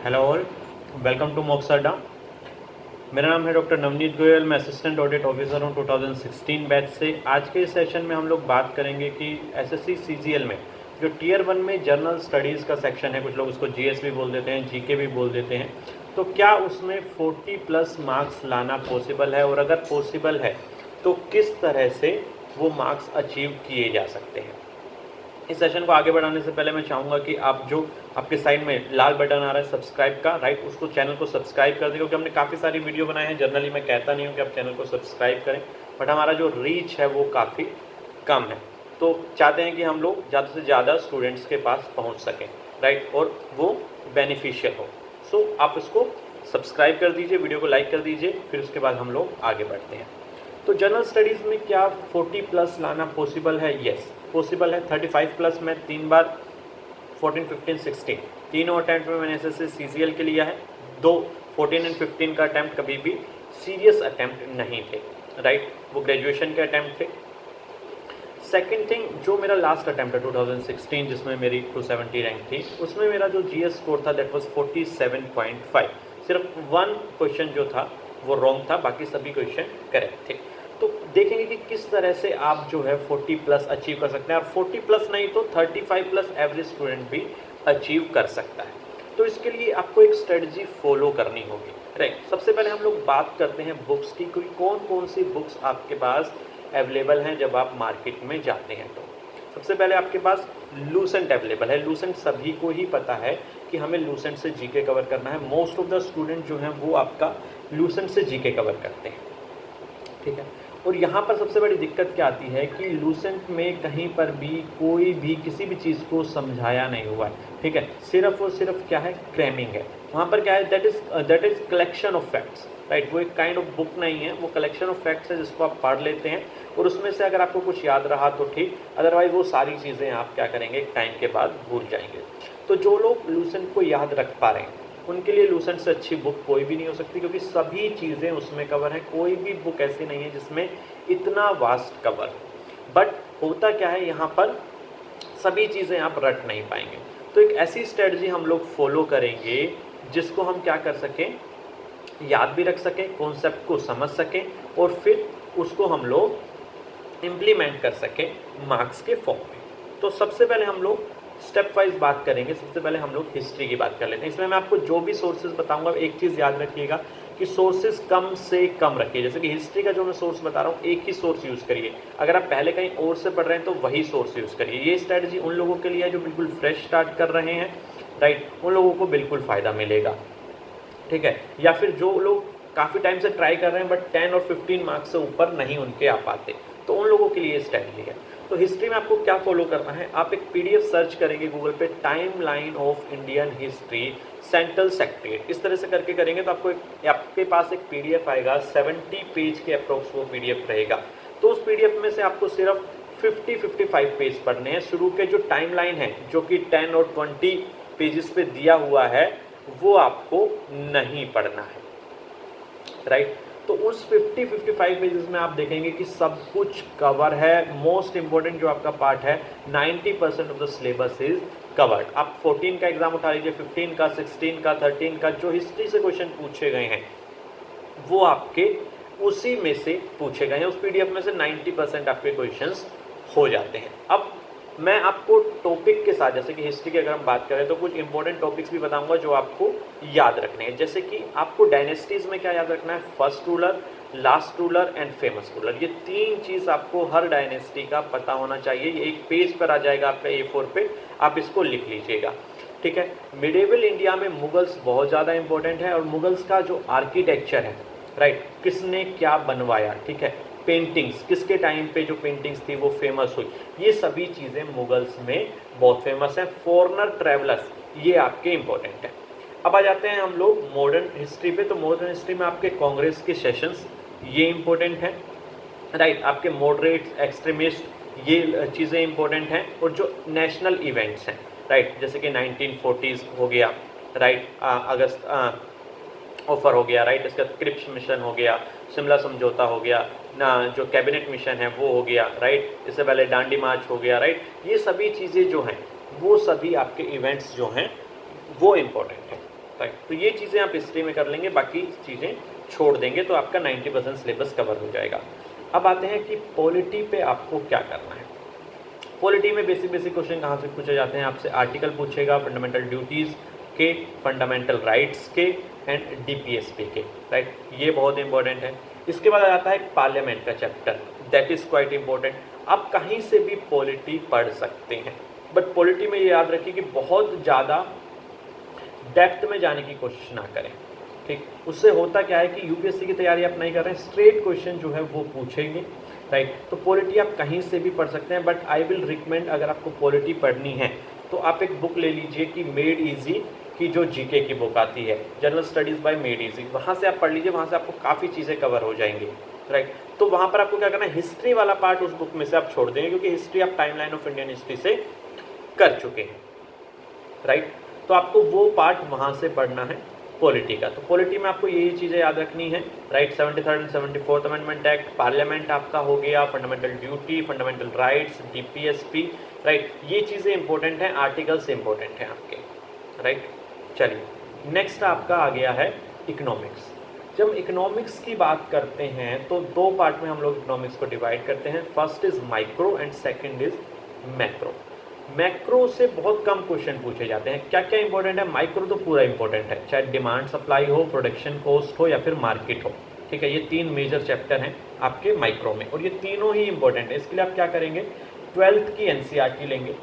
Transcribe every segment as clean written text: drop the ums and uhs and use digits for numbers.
Hello all, welcome to Mocks Adda. मेरा नाम है डॉक्टर नवनीत गोयल। मैं असिस्टेंट ऑडिट ऑफिसर हूँ 2016 बैच से। आज के इस सेशन में हम लोग बात करेंगे कि एसएससी सीजीएल में जो टीयर 1 में जर्नल स्टडीज़ का सेक्शन है, कुछ लोग उसको जीएस भी बोल देते हैं, जीके भी बोल देते हैं, तो क्या उसमें 40+ मार्क्स लाना पॉसिबल है, और अगर पॉसिबल है तो किस तरह से वो मार्क्स अचीव किए जा सकते हैं। इस सेशन को आगे बढ़ाने से पहले मैं चाहूँगा कि आप जो आपके साइड में लाल बटन आ रहा है सब्सक्राइब का, राइट, उसको चैनल को सब्सक्राइब कर दें, क्योंकि हमने काफ़ी सारी वीडियो बनाए हैं। जनरली मैं कहता नहीं हूँ कि आप चैनल को सब्सक्राइब करें, बट हमारा जो रीच है वो काफ़ी कम है, तो चाहते हैं कि हम लोग ज़्यादा से ज़्यादा स्टूडेंट्स के पास पहुँच सकें, राइट, और वो बेनिफिशियल हो। सो आप इसको सब्सक्राइब कर दीजिए, वीडियो को लाइक कर दीजिए, फिर उसके बाद हम लोग आगे बढ़ते हैं। तो जनरल स्टडीज़ में क्या 40+ लाना पॉसिबल है? यस, पॉसिबल है। 35+ में 3 बार 14, 15, 16 तीनों अटैम्प्ट में मैंने एसएससी सीजीएल के लिया है। 2 14 एंड 15 का अटैम्प्ट कभी भी सीरियस अटैम्प्ट नहीं थे, राइट, वो ग्रेजुएशन के अटैम्प्ट थे। सेकेंड थिंग, जो मेरा लास्ट अटैम्प्ट है 2016 जिसमें मेरी 270 रैंक थी, उसमें मेरा जो जीएस स्कोर था दैट वाज 47.5। सिर्फ 1 क्वेश्चन जो था वो रॉन्ग था, बाकी सभी क्वेश्चन करेक्ट थे। तो देखेंगे कि किस तरह से आप जो है 40+ अचीव कर सकते हैं, और 40+ नहीं तो 35+ एवरेज स्टूडेंट भी अचीव कर सकता है। तो इसके लिए आपको एक स्ट्रेटजी फॉलो करनी होगी, राइट। सबसे पहले हम लोग बात करते हैं बुक्स की, कोई कौन कौन सी बुक्स आपके पास अवेलेबल हैं जब आप मार्केट में जाते हैं। तो सबसे पहले आपके पास लूसेंट अवेलेबल है। लूसेंट सभी को ही पता है कि हमें लूसेंट से जीके कवर करना है। मोस्ट ऑफ द स्टूडेंट जो हैं वो आपका लूसेंट से जीके कवर करते हैं, ठीक है। और यहाँ पर सबसे बड़ी दिक्कत क्या आती है कि लूसेंट में कहीं पर भी कोई भी किसी भी चीज़ को समझाया नहीं हुआ है, ठीक है। सिर्फ और सिर्फ क्या है, क्रैमिंग है। वहाँ पर क्या है, that is collection of facts, right. वो एक काइंड ऑफ बुक नहीं है, वो कलेक्शन ऑफ फैक्ट्स है जिसको आप पढ़ लेते हैं, और उसमें से अगर आपको कुछ याद रहा तो ठीक, अदरवाइज वो सारी चीज़ें आप क्या करेंगे, एक टाइम के बाद भूल जाएंगे। तो जो लोग लूसेंट को याद रख पा रहे हैं उनके लिए लूसेंट से अच्छी बुक कोई भी नहीं हो सकती, क्योंकि सभी चीज़ें उसमें कवर हैं। कोई भी बुक ऐसी नहीं है जिसमें इतना वास्ट कवर। बट होता क्या है, यहाँ पर सभी चीज़ें आप रट नहीं पाएंगे। तो एक ऐसी स्ट्रेटजी हम लोग फॉलो करेंगे जिसको हम क्या कर सकें, याद भी रख सकें, कॉन्सेप्ट को समझ सकें, और फिर उसको हम लोग इम्प्लीमेंट कर सकें मार्क्स के फॉर्म में। तो सबसे पहले हम लोग स्टेप वाइज बात करेंगे। सबसे पहले हम लोग हिस्ट्री की बात कर लेते हैं। इसमें मैं आपको जो भी सोर्सेज बताऊंगा, एक चीज़ याद रखिएगा कि सोर्सेज कम से कम रखिए। जैसे कि हिस्ट्री का जो मैं सोर्स बता रहा हूँ, एक ही सोर्स यूज़ करिए। अगर आप पहले कहीं और से पढ़ रहे हैं तो वही सोर्स यूज़ करिए। ये स्ट्रैटेजी उन लोगों के लिए है जो बिल्कुल फ्रेश स्टार्ट कर रहे हैं, राइट, उन लोगों को बिल्कुल फ़ायदा मिलेगा, ठीक है। या फिर जो लोग काफ़ी टाइम से ट्राई कर रहे हैं बट 10 और 15 मार्क्स से ऊपर नहीं उनके आ पाते, तो उन लोगों के लिए स्ट्रैटेजी है। तो हिस्ट्री में आपको क्या फॉलो करना है, आप एक पीडीएफ सर्च करेंगे गूगल पे, time line of Indian history central secretariat, इस तरह से करके करेंगे तो आपके पास एक पीडीएफ आएगा। 70 पेज के अप्रोक्स वो पीडीएफ रहेगा। तो उस पीडीएफ में से आपको सिर्फ 50-55 पेज पढ़ने हैं। शुरू के जो टाइम लाइन है जो कि 10 और 20 पेजेस पे दिया हुआ है वो आपको नहीं पढ़ना है, राइट। तो उस 50-55 पेजेस में आप देखेंगे कि सब कुछ कवर है। मोस्ट इंपॉर्टेंट जो आपका पार्ट है, 90% of the syllabus is covered. आप 14 का एग्जाम उठा लीजिए, 15 का, 16 का, 13 का, जो हिस्ट्री से क्वेश्चन पूछे गए हैं वो आपके उसी में से पूछे गए हैं। उस पीडीएफ में से 90% आपके क्वेश्चंस हो जाते हैं। अब मैं आपको टॉपिक के साथ, जैसे कि हिस्ट्री की अगर हम बात करें तो कुछ इंपॉर्टेंट टॉपिक्स भी बताऊंगा जो आपको याद रखने हैं। जैसे कि आपको डायनेस्टीज़ में क्या याद रखना है, first ruler, last ruler and famous ruler. ये 3 चीज़ आपको हर डायनेस्टी का पता होना चाहिए। ये एक पेज पर आ जाएगा आपका A4 पे, आप इसको लिख लीजिएगा, ठीक है। मिडेवल इंडिया में मुगल्स बहुत ज़्यादा इंपॉर्टेंट है, और मुगल्स का जो आर्किटेक्चर है, राइट, किसने क्या बनवाया, ठीक है, पेंटिंग्स, किसके टाइम पे जो पेंटिंग्स थी वो फेमस हुई, ये सभी चीज़ें मुगल्स में बहुत फेमस हैं। फॉरेनर ट्रैवलर्स, ये आपके इंपॉर्टेंट है। अब आ जाते हैं हम लोग मॉडर्न हिस्ट्री पे। तो मॉडर्न हिस्ट्री में आपके कांग्रेस के सेशंस, ये इंपॉर्टेंट हैं, राइट। आपके मॉडरेट, एक्सट्रीमिस्ट, ये चीज़ें इंपॉर्टेंट हैं। और जो नेशनल इवेंट्स हैं, राइट, जैसे कि 1940s हो गया, राइट, अगस्त ऑफर हो गया, राइट, इसका क्रिप्स मिशन हो गया, शिमला समझौता हो गया ना, जो कैबिनेट मिशन है वो हो गया, राइट, इससे पहले डांडी मार्च हो गया, राइट। ये सभी चीज़ें जो हैं वो सभी आपके इवेंट्स जो हैं वो इम्पोर्टेंट है। राइट। तो ये चीज़ें आप हिस्ट्री में कर लेंगे, बाकी चीज़ें छोड़ देंगे तो आपका 90% सिलेबस कवर हो जाएगा। अब आते हैं कि पॉलिटी पे आपको क्या करना है। पॉलिटी में बेसिक क्वेश्चन कहाँ से पूछे जाते हैं आपसे, आर्टिकल पूछेगा, फंडामेंटल ड्यूटीज़ के, फंडामेंटल राइट्स के एंड डीपीएसपी के, राइट। ये बहुत इंपॉर्टेंट है। इसके बाद आ जाता है पार्लियामेंट का chapter, that is quite important. आप कहीं से भी पॉलिटी पढ़ सकते हैं, बट पॉलिटी में ये याद रखिए कि बहुत ज़्यादा डेप्थ में जाने की कोशिश ना करें, ठीक। उससे होता क्या है कि यूपीएससी की तैयारी आप नहीं कर रहे हैं, स्ट्रेट क्वेश्चन जो है वो पूछेंगे, राइट। तो पॉलिटी आप कहीं से भी पढ़ सकते हैं, बट आई विल रिकमेंड अगर आपको पॉलिटी पढ़नी है तो आप एक बुक ले लीजिए कि मेड इजी की जो जीके की बुक आती है, general studies by made easy, वहाँ से आप पढ़ लीजिए, वहाँ से आपको काफ़ी चीज़ें कवर हो जाएंगी, राइट। तो वहाँ पर आपको क्या करना है, हिस्ट्री वाला पार्ट उस बुक में से आप छोड़ देंगे, क्योंकि हिस्ट्री आप टाइमलाइन ऑफ इंडियन हिस्ट्री से कर चुके हैं, राइट। तो आपको वो पार्ट वहाँ से पढ़ना है पॉलिटी का। तो पॉलिटी में आपको यही चीज़ें याद रखनी है, right. 73rd and 74th amendment act, parliament आपका हो गया, fundamental duty, fundamental rights, DPSP, right. ये चीज़ें इंपॉर्टेंट हैं, आर्टिकल्स इंपॉर्टेंट हैं आपके, राइट। चलिए नेक्स्ट आपका आ गया है इकोनॉमिक्स। जब इकोनॉमिक्स की बात करते हैं तो दो पार्ट में हम लोग इकोनॉमिक्स को डिवाइड करते हैं, first is micro and second is macro. Macro से बहुत कम क्वेश्चन पूछे जाते हैं। क्या क्या इंपॉर्टेंट है, माइक्रो तो पूरा इंपॉर्टेंट है, चाहे डिमांड सप्लाई हो, प्रोडक्शन कॉस्ट हो या फिर मार्केट हो, ठीक है। ये तीन मेजर चैप्टर हैं आपके माइक्रो में, और ये तीनों ही इंपॉर्टेंट है। इसके लिए आप क्या करेंगे, 12th की एनसीईआरटी लेंगे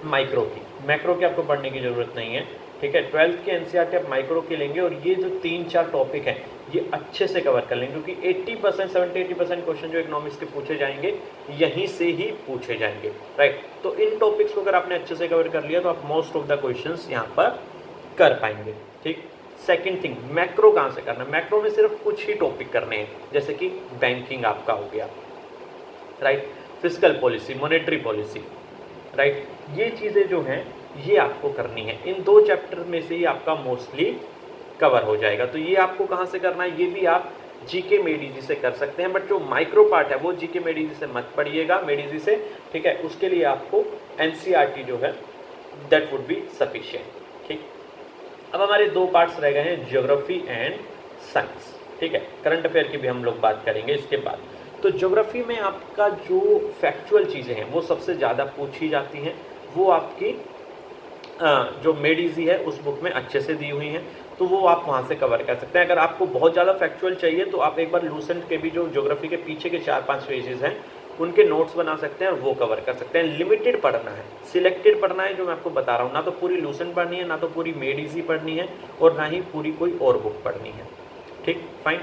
माइक्रो की, मैक्रो की आपको पढ़ने की ज़रूरत नहीं है, ठीक है। 12th की एनसीईआरटी आप माइक्रो की लेंगे, और ये जो 3-4 टॉपिक हैं ये अच्छे से कवर कर लेंगे, क्योंकि 80% 70-80% क्वेश्चन जो इकोनॉमिक्स के पूछे जाएंगे यहीं से ही पूछे जाएंगे, राइट। तो इन टॉपिक्स को अगर आपने अच्छे से कवर कर लिया तो आप मोस्ट ऑफ द क्वेश्चंस यहाँ पर कर पाएंगे, ठीक। सेकेंड थिंग, मैक्रो कहाँ से करना है, मैक्रो में सिर्फ कुछ ही टॉपिक करने हैं, जैसे कि बैंकिंग आपका हो गया, right, physical policy, monetary policy, right. ये चीज़ें जो हैं ये आपको करनी है, इन दो चैप्टर में से ही आपका मोस्टली कवर हो जाएगा। तो ये आपको कहाँ से करना है, ये भी आप जीके मेडीजी से कर सकते हैं, बट जो माइक्रो पार्ट है वो जीके मेडीजी से मत पढ़िएगा, मेडीजी से, ठीक है। उसके लिए आपको एनसीईआरटी जो है दैट वुड बी सफिशिएंट, ठीक। अब हमारे दो पार्ट्स रह गए हैं, ज्योग्राफी एंड साइंस, ठीक है। करंट अफेयर की भी हम लोग बात करेंगे इसके बाद। तो ज्योग्राफी में आपका जो फैक्चुअल चीज़ें हैं वो सबसे ज़्यादा पूछी जाती हैं, वो आपकी जो मेडीजी है उस बुक में अच्छे से दी हुई हैं, तो वो आप वहाँ से कवर कर सकते हैं। अगर आपको बहुत ज़्यादा फैक्चुअल चाहिए तो आप एक बार लूसेंट के भी जो ज्योग्राफी के पीछे के 4-5 पेजेस हैं उनके नोट्स बना सकते हैं और वो कवर कर सकते हैं। लिमिटेड पढ़ना है, सिलेक्टेड पढ़ना है, जो मैं आपको बता रहा हूँ, ना तो पूरी लूसेंट पढ़नी है, ना तो पूरी मेडीजी पढ़नी है, और ना ही पूरी कोई और बुक पढ़नी है, ठीक, फाइन।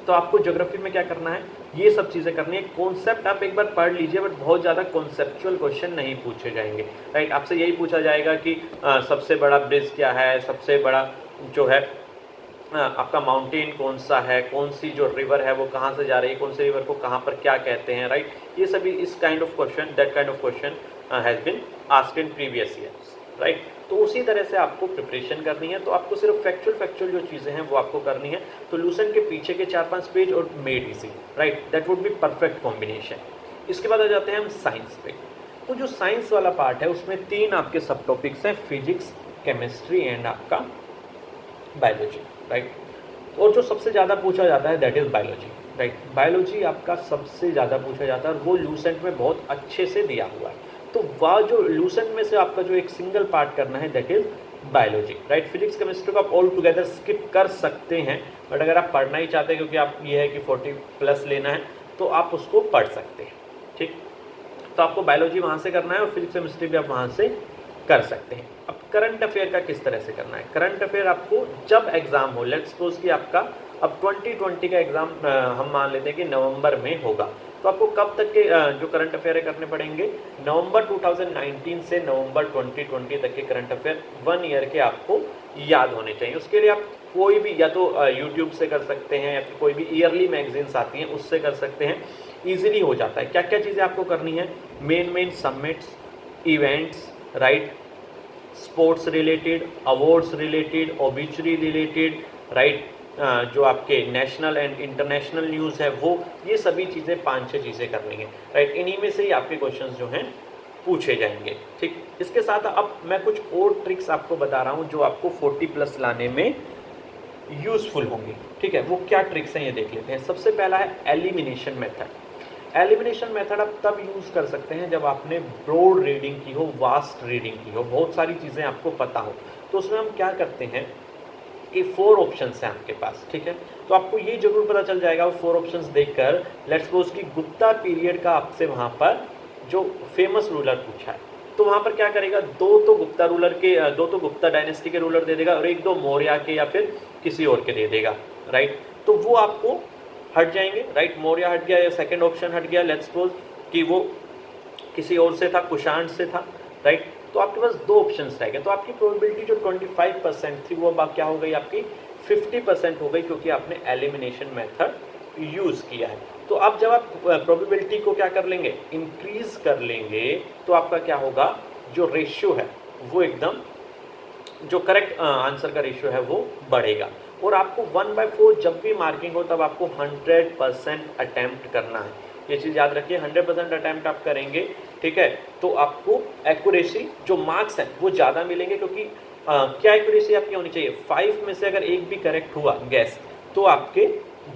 तो आपको ज्योग्राफी में क्या करना है, ये सब चीज़ें करनी है। कॉन्सेप्ट आप एक बार पढ़ लीजिए, बट बहुत ज़्यादा कॉन्सेप्चुअल क्वेश्चन नहीं पूछे जाएंगे, राइट। आपसे यही पूछा जाएगा कि सबसे बड़ा ब्रिज क्या है, सबसे बड़ा जो है आपका माउंटेन कौन सा है, कौन सी जो रिवर है वो कहाँ से जा रही है, कौन सी रिवर को कहाँ पर क्या कहते हैं, राइट। ये सभी इस kind of question, that kind of question has been asked in previous years, right. तो उसी तरह से आपको प्रिपरेशन करनी है। तो आपको सिर्फ फैक्चुअल जो चीज़ें हैं वो आपको करनी है। तो लूसेंट के पीछे के 4-5 पेज और made easy, right, that would be perfect combination. इसके बाद आ जाते हैं हम साइंस पे। तो जो साइंस वाला पार्ट है उसमें 3 आपके सब टॉपिक्स हैं, फिजिक्स, केमिस्ट्री एंड आपका बायोलॉजी, राइट। और जो सबसे ज़्यादा पूछा जाता है that is biology, right. Biology आपका सबसे ज़्यादा पूछा जाता है और वो लूसेंट में बहुत अच्छे से दिया हुआ है। तो वह जो लूसेंट में से आपका जो एक सिंगल पार्ट करना है that is biology, right. Physics chemistry को आप ऑल टुगेदर स्किप कर सकते हैं, बट अगर आप पढ़ना ही चाहते हैं, क्योंकि आप ये है कि 40+ लेना है, तो आप उसको पढ़ सकते हैं, ठीक। तो आपको बायोलॉजी वहाँ से करना है और फिजिक्स केमिस्ट्री भी आप वहाँ से कर सकते हैं। अब करंट अफेयर का किस तरह से करना है, करंट अफेयर आपको जब एग्ज़ाम हो, लेट्स सपोज कि आपका अब 2020 का एग्ज़ाम हम मान लेते हैं कि नवंबर में होगा, तो आपको कब तक के जो करंट अफेयर है करने पड़ेंगे, नवंबर 2019 से नवंबर 2020 तक के करंट अफेयर 1 ईयर के आपको याद होने चाहिए। उसके लिए आप कोई भी या तो यूट्यूब से कर सकते हैं या फिर कोई भी ईयरली मैगजीन्स आती हैं उससे कर सकते हैं, ईजिली हो जाता है। क्या क्या चीज़ें आपको करनी है, main summits, events, right, sports related, awards related, obituary related, right, जो आपके नेशनल एंड इंटरनेशनल न्यूज़ है वो, ये सभी चीज़ें 5-6 चीज़ें करनी है, राइट। इन्हीं में से ही आपके क्वेश्चंस जो हैं पूछे जाएंगे। ठीक, इसके साथ अब मैं कुछ और ट्रिक्स आपको बता रहा हूँ जो आपको 40+ लाने में यूजफुल होंगे। ठीक है, वो क्या ट्रिक्स हैं ये देख लेते हैं। सबसे पहला है एलिमिनेशन मेथड। एलिमिनेशन मेथड आप तब यूज़ कर सकते हैं जब आपने ब्रॉड रीडिंग की हो, वास्ट रीडिंग की हो, बहुत सारी चीज़ें आपको पता हो। तो उसमें हम क्या करते हैं कि 4 ऑप्शंस हैं आपके पास। ठीक है, तो आपको ये जरूर पता चल जाएगा वो 4 ऑप्शंस देखकर, लेट्स सपोज कि गुप्ता पीरियड का आपसे वहाँ पर जो फेमस रूलर पूछा है, तो वहाँ पर क्या करेगा, दो तो गुप्ता डायनेस्टी के रूलर दे देगा और एक दो मौर्य के या फिर किसी और के दे देगा। राइट, तो वो आपको हट जाएंगे। राइट, मौर्य हट गया या सेकंड ऑप्शन हट गया, लेट्स सपोज कि वो किसी और से था, कुषाण से था। राइट, तो आपके पास 2 ऑप्शंस रह गए, तो आपकी प्रोबेबिलिटी जो 25% थी वो अब क्या हो गई, आपकी 50% हो गई, क्योंकि आपने एलिमिनेशन मेथड यूज़ किया है। तो अब जब आप प्रोबेबिलिटी को क्या कर लेंगे, इंक्रीज कर लेंगे, तो आपका क्या होगा, जो रेशियो है वो एकदम, जो करेक्ट आंसर का रेशियो है वो बढ़ेगा। और आपको 1/4 जब भी मार्किंग हो तब आपको 100% अटैम्प्ट करना है। ये चीज़ याद रखिए, 100% अटैम्प्ट आप करेंगे, ठीक है, तो आपको एक्यूरेसी जो मार्क्स हैं वो ज़्यादा मिलेंगे, क्योंकि क्या एक्यूरेसी आपकी होनी चाहिए, 5 में से अगर एक भी करेक्ट हुआ गैस तो आपके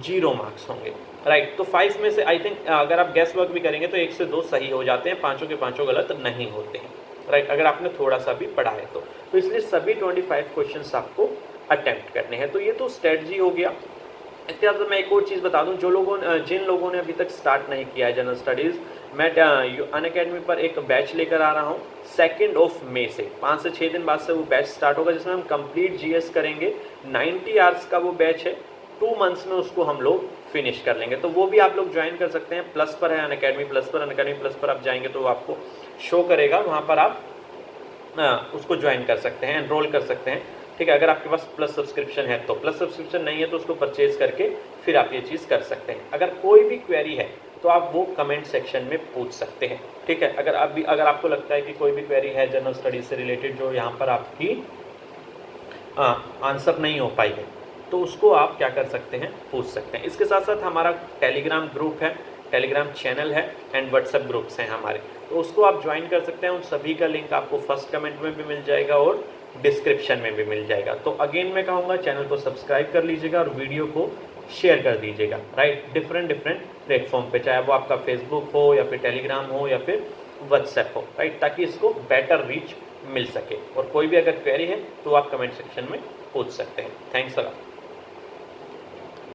0 मार्क्स होंगे। राइट, तो 5 में से आई थिंक अगर आप गैस वर्क भी करेंगे तो 1 से 2 सही हो जाते हैं, पाँचों के पाँचों गलत नहीं होते हैं। राइट, अगर आपने थोड़ा सा भी पढ़ा है तो इसलिए सभी 25 क्वेश्चंस आपको अटेम्प्ट करने हैं। तो ये तो स्ट्रेटजी हो गया। इसके बाद मैं एक और चीज़ बता दूं, जिन लोगों ने अभी तक स्टार्ट नहीं किया है जनरल स्टडीज़, मैं अनअकैडमी पर एक बैच लेकर आ रहा हूं 2 मई से। 5 से 6 दिन बाद से वो बैच स्टार्ट होगा, जिसमें हम कंप्लीट जीएस करेंगे। 90 आवर्स का वो बैच है, 2 मंथ्स में उसको हम लोग फिनिश कर लेंगे। तो वो भी आप लोग ज्वाइन कर सकते हैं। प्लस पर है अनअकैडमी प्लस पर आप जाएंगे तो आपको शो करेगा, वहाँ पर आप उसको ज्वाइन कर सकते हैं, एनरोल कर सकते हैं। ठीक है, अगर आपके पास प्लस सब्सक्रिप्शन है तो, प्लस सब्सक्रिप्शन नहीं है तो उसको परचेज करके फिर आप ये चीज़ कर सकते हैं। अगर कोई भी क्वेरी है तो आप वो कमेंट सेक्शन में पूछ सकते हैं। ठीक है, अगर आपको लगता है कि कोई भी क्वेरी है जनरल स्टडीज से रिलेटेड जो यहाँ पर आपकी आंसर नहीं हो पाई है, तो उसको आप क्या कर सकते हैं, पूछ सकते हैं। इसके साथ साथ हमारा टेलीग्राम ग्रुप है, टेलीग्राम चैनल है एंड व्हाट्सएप ग्रुप्स हैं हमारे, तो उसको आप ज्वाइन कर सकते हैं। उन सभी का लिंक आपको फर्स्ट कमेंट में भी मिल जाएगा और डिस्क्रिप्शन में भी मिल जाएगा। तो अगेन मैं कहूँगा चैनल को सब्सक्राइब कर लीजिएगा और वीडियो को शेयर कर दीजिएगा। राइट, डिफरेंट प्लेटफॉर्म पे, चाहे वो आपका फेसबुक हो या फिर टेलीग्राम हो या फिर व्हाट्सएप हो। राइट, ताकि इसको बेटर रीच मिल सके। और कोई भी अगर क्वेरी है तो आप कमेंट सेक्शन में पूछ सकते हैं। Thanks a lot.